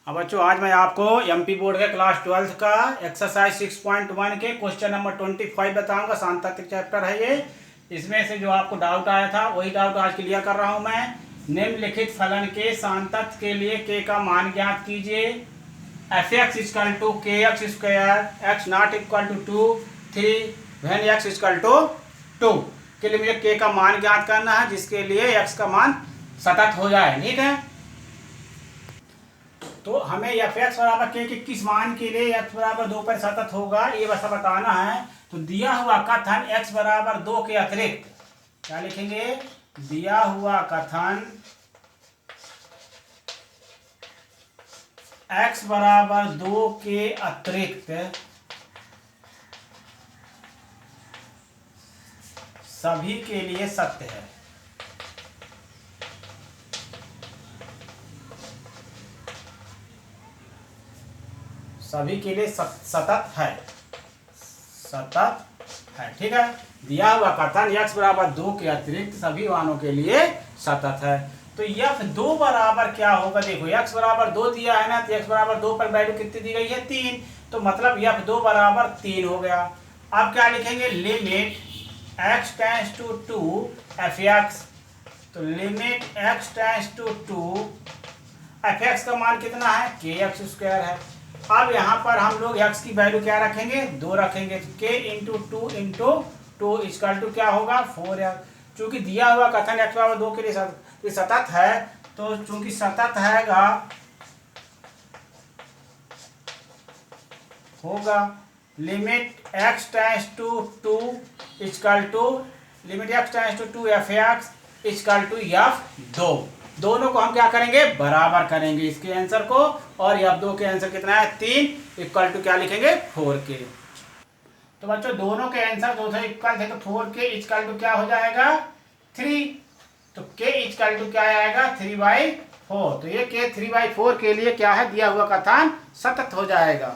हाँ बच्चों, आज मैं आपको एमपी बोर्ड के क्लास 12th का एक्सरसाइज 6.1 के क्वेश्चन नंबर 25 बताऊंगा। सांतत्रिक चैप्टर है ये। इसमें से जो आपको डाउट आया था वही डाउट आज क्लियर कर रहा हूँ मैं। निम्नलिखित फलन के सांतत्य के लिए के का मान ज्ञात कीजिए। F x equal to k x square x not equal to 3 when x equal to 2 के लिए मुझे के का मान ज्ञात करना है, जिसके लिए एक्स का मान सतत हो जाए। ठीक है, तो हमें एफ एक्स बराबर के किस मान के लिए एक्स बराबर 2 पर सतत होगा ये बस बताना है। तो दिया हुआ कथन एक्स बराबर 2 के अतिरिक्त क्या लिखेंगे? दिया हुआ कथन एक्स बराबर 2 के अतिरिक्त सभी के लिए सत्य है। सभी के लिए सतत है, सतत है। ठीक है, दिया हुआ कथन x बराबर 2 के अतिरिक्त सभी मानों के लिए सतत है। तो f2 बराबर क्या होगा? देखो x बराबर 2 दिया है ना, तो x बराबर 2 पर वैल्यू कितनी दी गई है? 3। तो मतलब f2 बराबर 3 हो गया। अब क्या लिखेंगे? Limit x tends to 2 F X. तो limit x tends to 2 F X का मान कितना है? के एक्स स्क्वायर है। अब यहाँ पर हम लोग x की वैल्यू क्या रखेंगे? 2 रखेंगे। तो k इंटू 2 इक्वल टू क्या होगा? 4x। चूंकि दिया हुआ कथन x बराबर 2 के लिए सतत है, तो चूंकि सतत होगा limit x tends to 2 equal to limit x tends to 2 F x equal to f2। दोनों को हम क्या करेंगे? बराबर करेंगे इसके आंसर को। और f2 के आंसर कितना है? 3 इक्वल टू क्या लिखेंगे? 4k। तो बच्चों दोनों के आंसर दो थे इक्वल थे, तो 4k इक्वल टू क्या हो जाएगा? 3। तो k इक्वल टू क्या आएगा? 3/4। तो ये k 3/4 के लिए क्या है? दिया हुआ कथन सतत हो जाएगा।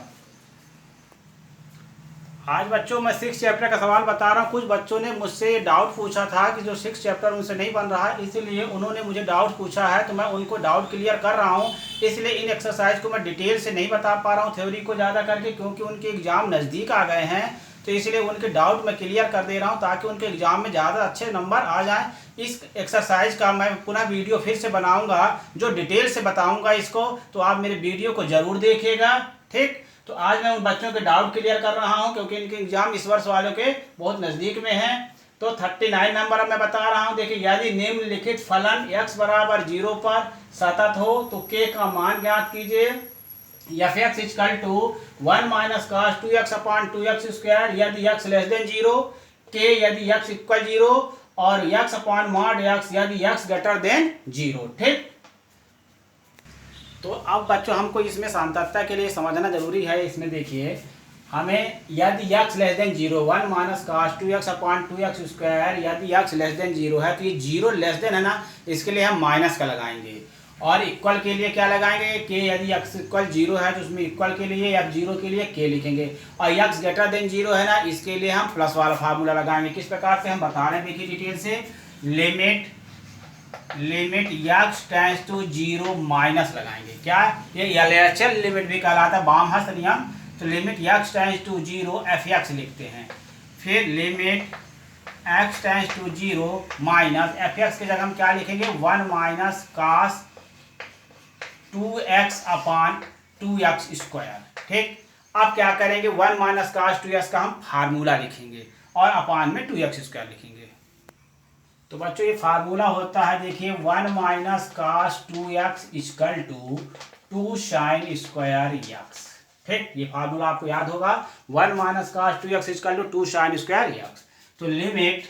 आज बच्चों मैं 6 चैप्टर का सवाल बता रहा हूँ। कुछ बच्चों ने मुझसे डाउट पूछा था कि जो 6 चैप्टर उनसे नहीं बन रहा है, इसलिए उन्होंने मुझे डाउट पूछा है, तो मैं उनको डाउट क्लियर कर रहा हूँ। इसलिए इन एक्सरसाइज को मैं डिटेल से नहीं बता पा रहा हूँ थ्योरी को ज़्यादा करके, क्योंकि उनके एग्जाम नज़दीक आ गए हैं। तो इसलिए उनके डाउट मैं क्लियर कर दे रहा हूँ, ताकि उनके एग्जाम में ज़्यादा अच्छे नंबर आ जाएँ। इस एक्सरसाइज का मैं पुनः वीडियो फिर से बनाऊँगा, जो डिटेल से बताऊँगा इसको। तो आप मेरे वीडियो को ज़रूर देखिएगा। ठीक, तो आज मैं उन बच्चों के डाउट क्लियर कर रहा हूं, क्योंकि इनके एग्जाम इस वर्ष वालों के बहुत नज़दीक में हैं। तो 39 नंबर मैं बता रहा हूं। देखिए, यदि निम्नलिखित फलन x बराबर 0 पर सतत हो तो k का मान ज्ञात कीजिए। F x equal to 1 minus cos 2x upon 2x square यदि x लेस देन 0, k यदि x इक्वल 0 और x अपॉन मॉड x यदि x ग्रेटर देन 0। ठीक, तो अब बच्चों हमको इसमें सांतत्य के लिए समझना जरूरी है। इसमें देखिए, हमें यदि x less than 0 1 minus cos 2x upon 2x square यदि x लेस देन 0 है, तो ये 0 लेस देन है ना, इसके लिए हम माइनस का लगाएंगे। और इक्वल के लिए क्या लगाएंगे? k यदि x इक्वल 0 है तो उसमें इक्वल के लिए f0 के लिए k लिखेंगे। और x ग्रेटर देन 0 है ना, इसके लिए हम प्लस वाला फार्मूला लगाएंगे। किस प्रकार से हम बता रहे हैं, देखिए डिटेल से। Limit x tends to 0 minus लगाएंगे। क्या ये एलएचएल लिमिट भी कहलाता है, बाम हस्त नियम। तो limit x tends to 0 f x लिखते हैं। फिर limit x tends to 0 minus F x की जगह हम क्या लिखेंगे? 1 minus cos 2x upon 2x square. ठीक, अब क्या करेंगे? 1 माइनस कॉस 2x का हम फार्मूला लिखेंगे और अपॉन में 2x स्क्वायर लिखेंगे। तो बच्चों ये फार्मूला होता है, देखिए 1 minus cos 2x equal to 2 sine square x। ठीक, ये फार्मूला आपको याद होगा। 1 minus cos 2x equal to 2 sine square x। तो limit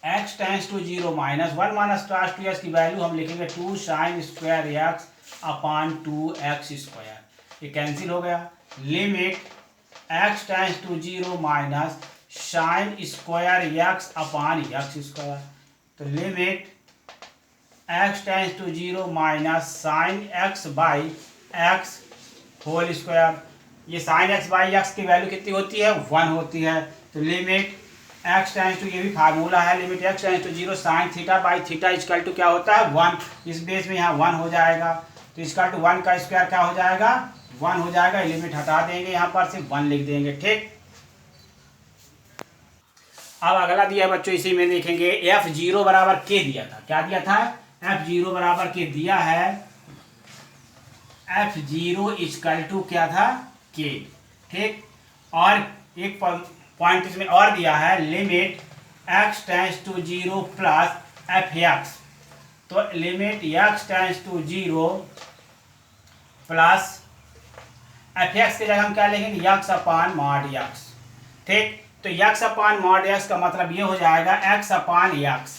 x tends to 0 minus 1 minus cos 2x की वैल्यू हम लिखेंगे 2 sine square x upon 2x square. ये कैंसिल हो गया। Limit x tends to 0 minus sine square x upon x square. तो limit x tends to 0 minus sine x by x whole square. ये sine x by x की value कितनी होती है? 1 होती है। तो लिमिट x टेंड्स टू, ये भी फार्मूला है, limit x tends to 0 sine theta by theta equal to क्या होता है? 1। इस बेस में यहाँ 1 हो जाएगा। तो इसका टू 1 का स्क्वायर क्या हो जाएगा 1 हो जाएगा। लिमिट हटा देंगे यहाँ पर से 1 लिख देंगे। ठीक, अब अगला दिया है बच्चों, इसी में देखेंगे f0 बराबर के दिया था। क्या दिया था f0 बराबर के दिया है। f0 इक्वल टू क्या था के। ठीक, और एक पॉइंट इसमें और दिया है limit x tends to 0 plus fx। तो limit x tends to 0 plus fx के जगह हम क्या लिखेंगे x अपान मॉड x। ठीक, तो x अपान मॉड x का मतलब ये हो जाएगा x अपान x।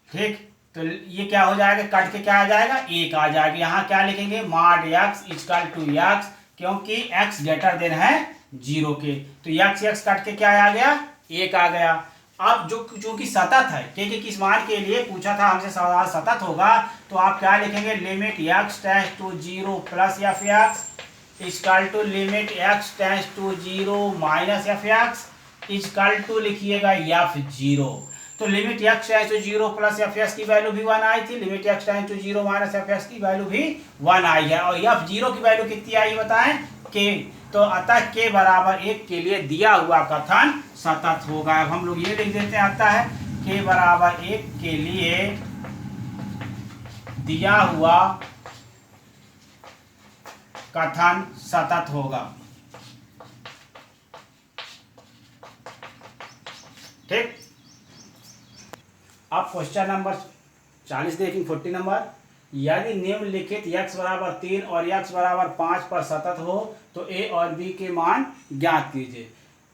ठीक, तो ये क्या हो जाएगा कट के क्या आ जाएगा 1 आ जाएगा। यहाँ क्या लिखेंगे mod x equal to x, क्योंकि x ग्रेटर देन है 0 के, तो x कट के क्या आ गया 1 आ गया। अब जो कि सतत है के किस मान के लिए पूछा था हमसे सवाल सतत होगा, तो आप क्या लिखेंगे limit x tends to 0 plus fx equal to limit x tends to 0 minus fx equal to लिखिएगा f0। तो limit x tends to 0 plus fx की वैल्यू भी 1 आई थी, limit x tends to 0 minus fx की वैल्यू भी 1 आई है, और f0 की वैल्यू कितनी आई बताएं k। तो अतः k बराबर 1 के लिए दिया हुआ कथन सतत होगा। अब हम लोग ये लिख देते हैं, आता है k बराबर 1 के लिए दिया हुआ कथन सतत होगा। ठीक, अब क्वेश्चन नंबर 40 देखेंगे 40 नंबर। यदि निम्नलिखित x बराबर 3 और x बराबर 5 पर सतत हो तो a और b के मान ज्ञात कीजिए।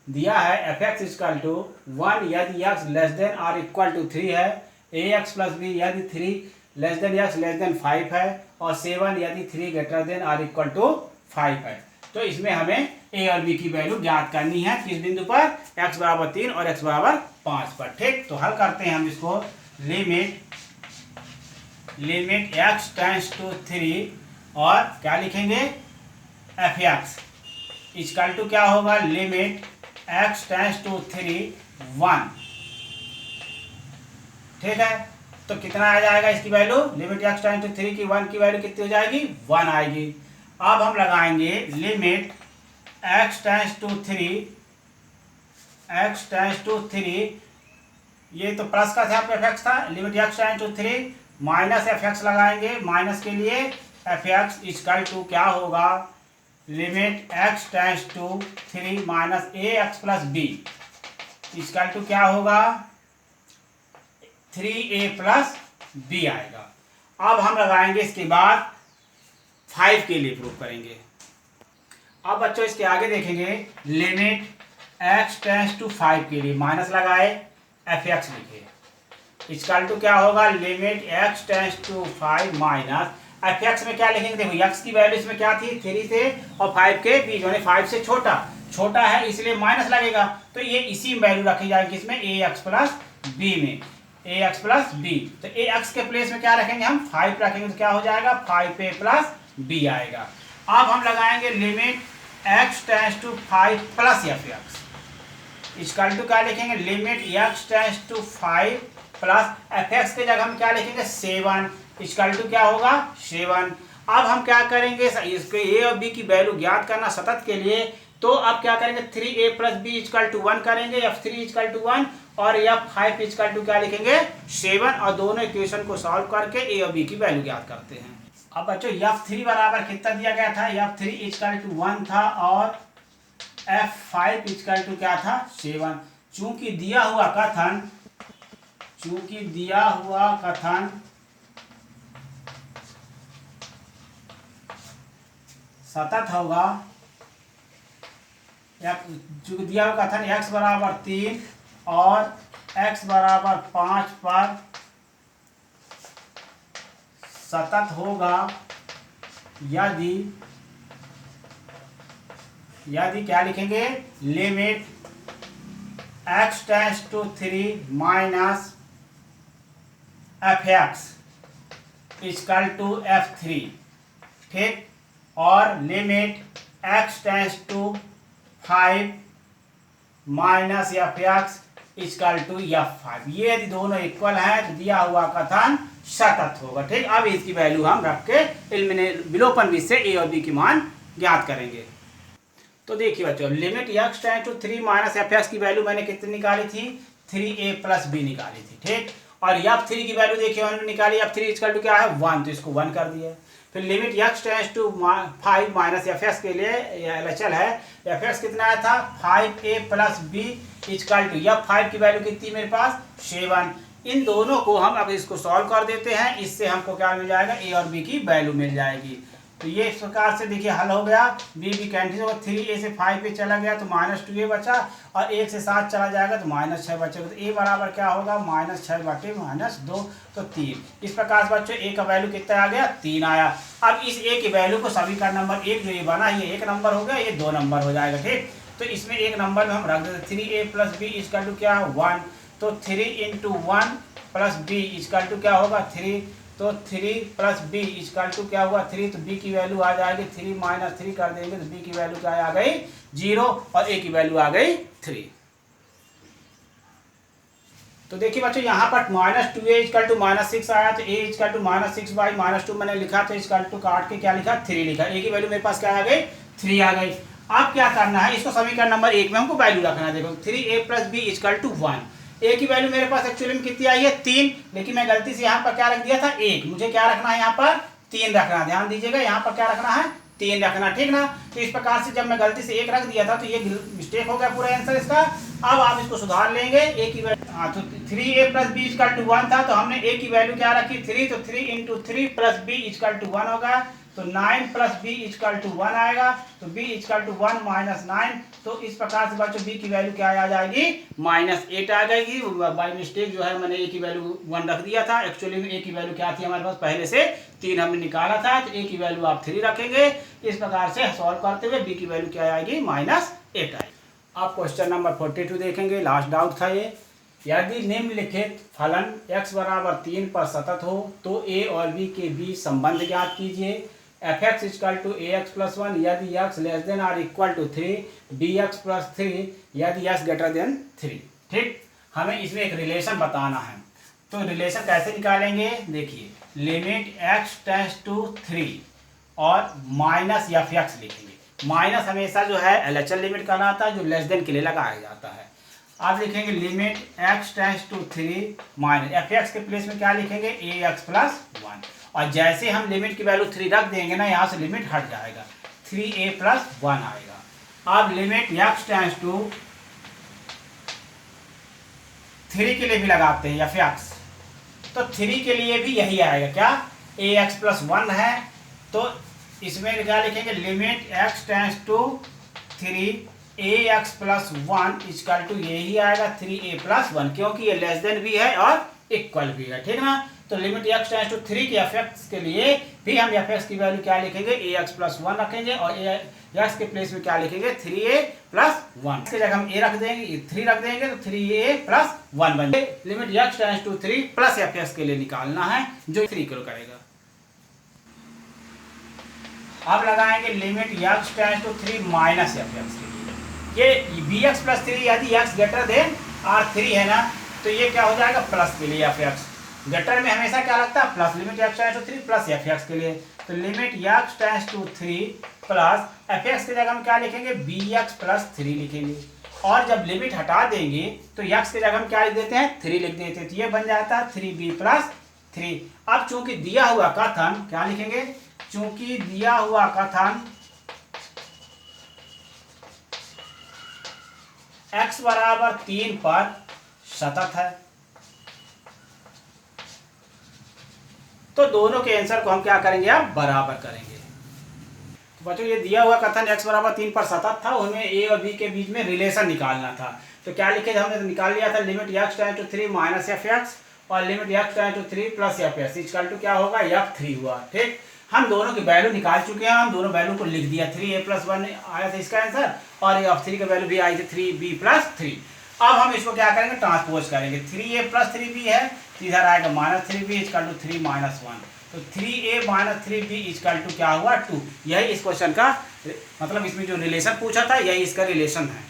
दिया है fx इक्वल टू 1 यदि x लेस देन और इक्वल टू 3 है, ax प्लस b यदि 3 less than x less then 5 है, और 7 यदि 3 ग्रेटर देन और इक्वल टू 5 है। तो इसमें हमें a और b की वैल्यू ज्ञात करनी है किस बिंदु पर x बराबर 3 और x बराबर 5 पर। ठीक, तो हल करते हैं हम इसको। लिमिट x टेंड्स टू 3 और क्या लिखेंगे fx इक्वल टू क्या होगा लिमिट x टेंड्स टू 3 1। ठीक है, तो कितना आ जाएगा इसकी value limit x tends to 3 की 1 की वैल्यू कितनी हो जाएगी 1 आएगी। अब हम लगाएंगे लिमिट x टेंड्स टू 3 ये तो प्लस का था fx था, limit x tends to 3 minus fx लगाएंगे, माइनस के लिए fx इक्वल टू क्या होगा limit x tends to 3 minus ax plus b equal to क्या होगा 3a प्लस b आएगा। अब हम लगाएंगे इसके बाद 5 के लिए प्रूव करेंगे। अब बच्चों इसके आगे देखेंगे लिमिट x टेंड्स टू 5 के लिए माइनस लगाए fx लिखे इक्वल टू क्या होगा limit x tends to 5 minus fx में क्या लिखेंगे, देखो x की वैल्यू इसमें क्या थी 3 थे और 5 के बीच में 5 से छोटा है इसलिए माइनस लगेगा, तो ये इसी में वैल्यू रखी जाएगी किसमें ax प्लस b में ax प्लस b। तो ax के प्लेस में क्या रखेंगे हम 5 रखेंगे, तो क्या हो जाएगा 5a प्लस b आएगा। अब हम लगाएंगे limit x tends to 5 plus fx equal to क्या लिखेंगे limit x tends to 5 plus fx के जगह हम क्या लिखेंगे 7 इक्वल टू क्या होगा 7। अब हम क्या करेंगे इसके a और b की वैल्यू ज्ञात करना सतत के लिए, तो अब क्या करेंगे 3a plus b equal to 1 करेंगे, f3 इक्वल टू 1 और f5 इक्वल टू क्या लिखेंगे 7, और दोनों इक्वेशन को सॉल्व करके a और b की वैल्यू ज्ञात करते हैं। अब बच्चों f3 बराबर कितना दिया गया था f3 इक्वल टू 1 था और f5 इक्वल टू क्या था 7। चूंकि दिया हुआ कथन सतत होगा, जो दिया हुआ कथन x बराबर 3 और x बराबर 5 पर सतत होगा यदि क्या लिखेंगे limit x tends to 3 minus fx equal to f3। ठीक, और limit x tends to 5 minus fx equal to f5। ये यदि दोनों इक्वल है तो दिया हुआ कथन सतत होगा। ठीक, अब इसकी वैल्यू हम रख के विलोपन विधि से ए और बी की मान ज्ञात करेंगे। तो देखिए बच्चों, limit x tends to 3 minus F x की वैल्यू मैंने कितनी निकाली थी, 3a प्लस बी निकाली थी। ठीक, और एफ 3 की वैल्यू देखिए हमने निकाली, एफ 3 इक्वल टू क्या है 1, तो इसको 1 कर दिया। फिर limit x tends to 5 minus F X के लिए एलएचएल है, एफ एक्स कितना आया था 5a plus B equal to, F 5 की वैल्यू कितनी मेरे पास 7। इन दोनों को हम अब इसको सॉल्व कर देते हैं, इससे हमको क्या मिल जाएगा, ए और बी की वैल्यू मिल जाएगी। तो ये इस प्रकार से देखिए हल हो गया, बी बी कैंसिल होगा, 3a से 5 पे चला गया तो -2a बचा, और 1 से 7 चला जाएगा तो -6 बचेगा। तो a बराबर क्या होगा, -6 बटे -2, तो 3। इस प्रकार से बच्चों a का वैल्यू कितना आ गया, 3 आया। अब इस a की वैल्यू को सभी का नंबर 1 जो ये बना, ये 1 नंबर हो गया, ये 2 नंबर हो जाएगा। ठीक, तो इसमें 1 नंबर में हम रख देते 3a plus B equal to क्या 1, तो 3 × 1 प्लस बी इक्वल टू क्या होगा 3, तो 3 प्लस बी इक्वल टू क्या हुआ 3, तो b की वैल्यू आ जाएगी 3 माइनस 3 कर देंगे तो b की वैल्यू क्या आ गई 0, और a की वैल्यू आ गई 3। तो देखिए बच्चों यहाँ पर -2a इक्वल टू -6 आया, तो a इक्वल टू -6 बाई -2 मैंने लिखा, तो इक्वल टू काट के क्या लिखा 3 लिखा, a की वैल्यू मेरे पास क्या आ गई 3 आ गई। अब क्या करना है, इसको समीकरण नंबर 1 में हमको वैल्यू रखना है। देखो 3a plus B equal to 1, a की वैल्यू मेरे पास एक्चुअली में कितनी आई है 3, लेकिन मैं गलती से यहाँ पर क्या रख दिया था 1, मुझे क्या रखना है यहाँ पर 3 रखना, ध्यान दीजिएगा यहाँ पर क्या रखना है 3 रखना। ठीक ना, तो इस प्रकार से जब मैं गलती से 1 रख दिया था तो ये मिस्टेक हो गया पूरा आंसर इसका। अब आप इसको सुधार लेंगे, a की वैल्यू तो 3a plus B equal to 1 था, तो हमने a की वैल्यू क्या रखी 3, तो 3 × 3 प्लस b इक्वल टू 1 होगा, तो 9 प्लस b इक्वल टू 1 आएगा, तो b इक्वल टू 1 माइनस 9, तो इस प्रकार से बच्चों b की वैल्यू क्या आ जाएगी -8 आ जाएगी। बाई मिस्टेक जो है मैंने a की वैल्यू 1 रख दिया था, एक्चुअली में a की वैल्यू क्या थी हमारे पास पहले से 3 हमने निकाला था, तो a की वैल्यू आप 3 रखेंगे। इस प्रकार से सॉल्व करते हुए b की वैल्यू क्या आएगी -8 आएगी। आप क्वेश्चन नंबर 42 देखेंगे, लास्ट डाउट था ये। यदि निम्नलिखित फलन x बराबर 3 पर सतत हो तो a और b के बीच संबंध ज्ञात कीजिए। f(x) equal to ax plus 1 यदि x लेस देन और इक्वल टू 3, bx प्लस 3 यदि x ग्रेटर देन 3। ठीक, हमें इसमें एक रिलेशन बताना है, तो रिलेशन कैसे निकालेंगे, देखिए लिमिट x टेंड्स टू 3 और माइनस f(x) लिखेंगे। माइनस हमेशा जो है एलएचएल लिमिट कहलाता है, जो लेस देन के लिए लगाया जाता है। आप लिखेंगे limit x tends to 3 minus f(x) के प्लेस में क्या लिखेंगे ax प्लस 1, और जैसे हम लिमिट की वैल्यू 3 रख देंगे ना, यहाँ से लिमिट हट जाएगा 3a प्लस 1 आएगा। अब लिमिट x टेंड्स टू 3 के लिए भी लगाते हैं f(x), तो 3 के लिए भी यही आएगा क्या ax प्लस 1 है, तो इसमें क्या लिखेंगे limit x tends to 3 ax plus 1 equal to यही आएगा 3a प्लस 1, क्योंकि ये लेस देन भी है और इक्वल भी है। ठीक ना, तो लिमिट x टेंड्स टू 3 के f(x) के लिए भी हम f(x) की वैल्यू क्या लिखेंगे ax प्लस 1 रखेंगे, और x के प्लेस में क्या लिखेंगे 3a प्लस 1, इसके जगह हम a रख देंगे 3 रख देंगे, तो 3a प्लस 1 बन जाएगा। Limit x tends to 3 plus f(x) के लिए निकालना है, जो 3 किलो करेगा। अब लगाएंगे limit x tends to 3 minus f(x) के लिए, ये bx प्लस 3 यदि x ग्रेटर देन और 3 है ना, तो ये क्या हो जाएगा प्लस के लिए f(x), ग्रेटर में हमेशा क्या लगता है plus, limit x tends to 3 plus f(x) के लिए, तो limit x tends to 3 plus f(x) की जगह हम क्या लिखेंगे bx प्लस 3 लिखेंगे, और जब लिमिट हटा देंगे तो x की जगह हम क्या लिख देते हैं 3 लिख देते हैं, तो ये बन जाता है 3b प्लस 3। अब चूंकि दिया हुआ कथन क्या लिखेंगे, चूंकि दिया हुआ कथन x बराबर 3 पर सतत है, तो दोनों के आंसर को हम क्या करेंगे अब बराबर करेंगे। तो बच्चों ये दिया हुआ कथन x बराबर 3 पर सतत था, उनमें a और b के बीच में रिलेशन निकालना था, तो क्या लिखे हमने तो निकाल लिया था limit x tends to 3 minus f(x) और limit x tends to 3 plus f(x) equal to क्या होगा f3 हुआ। ठीक, हम दोनों की वैल्यू निकाल चुके हैं, हम दोनों वैल्यू को लिख दिया, 3a प्लस 1 आया था इसका आंसर, और f3 का वैल्यू भी आई थी 3b प्लस 3। अब हम इसको क्या करेंगे ट्रांसपोज करेंगे, 3a प्लस 3b है तो इधर आएगा -3b इक्वल टू 3 माइनस 1, तो 3a minus 3b equal to क्या हुआ 2। यही इस क्वेश्चन का मतलब, इसमें जो रिलेशन पूछा था यही इसका रिलेशन है।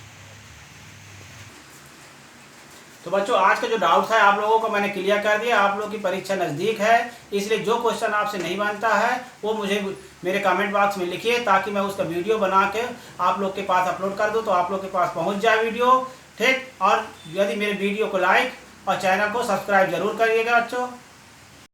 तो बच्चों आज का जो डाउट था आप लोगों को मैंने क्लियर कर दिया। आप लोगों की परीक्षा नज़दीक है, इसलिए जो क्वेश्चन आपसे नहीं बनता है वो मुझे मेरे कमेंट बॉक्स में लिखिए, ताकि मैं उसका वीडियो बना के आप लोग के पास अपलोड कर दूँ, तो आप लोग के पास पहुँच जाए वीडियो। ठीक, और यदि मेरे वीडियो को लाइक और चैनल को सब्सक्राइब जरूर करिएगा बच्चों।